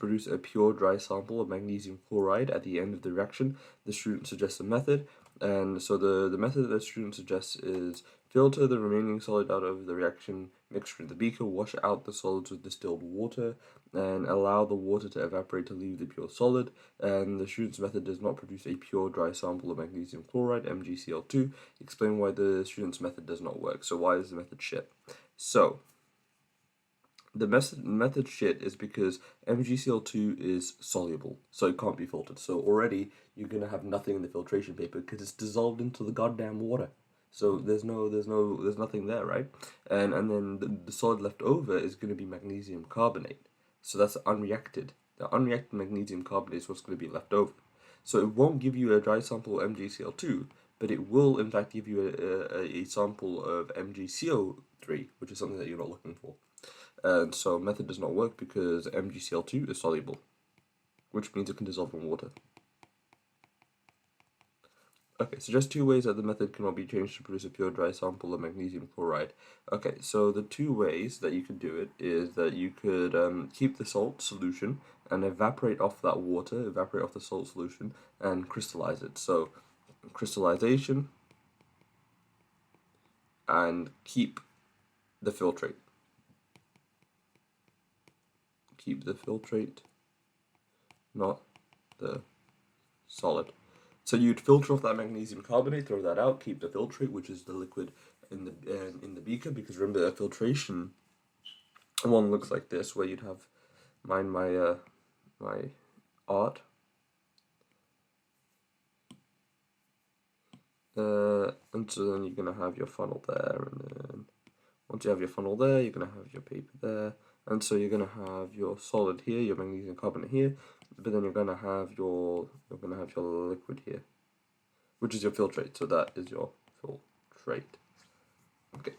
produce a pure dry sample of magnesium chloride at the end of the reaction. The student suggests a method, and so the method that the student suggests is filter the remaining solid out of the reaction mixture in the beaker, wash out the solids with distilled water, and allow the water to evaporate to leave the pure solid. And the student's method does not produce a pure dry sample of magnesium chloride, MgCl2. Explain why the student's method does not work. So why is the method shit? So the method shit is because MgCl2 is soluble, so it can't be filtered. So already you're gonna have nothing in the filtration paper because it's dissolved into the goddamn water. So there's nothing there, right? And then the solid left over is going to be magnesium carbonate. So that's unreacted. The unreacted magnesium carbonate is what's going to be left over. So it won't give you a dry sample of MgCl2, but it will in fact give you a sample of MgCO3, which is something that you're not looking for. And so method does not work because MgCl2 is soluble, which means it can dissolve in water. Okay, so just two ways that the method cannot be changed to produce a pure dry sample of magnesium chloride. Okay, so the two ways that you could do it is that you could keep the salt solution and evaporate off that water, evaporate off the salt solution, and crystallize it. So crystallization and keep the filtrate. Keep the filtrate, not the solid. So you'd filter off that magnesium carbonate, throw that out, keep the filtrate, which is the liquid in the beaker, because remember the filtration one looks like this, where you'd have my art. And so then you're gonna have your funnel there, and then once you have your funnel there, you're gonna have your paper there, and so you're gonna have your solid here, your magnesium carbonate here, but then you're gonna have your liquid here, which is your filtrate. So that is your filtrate. Okay.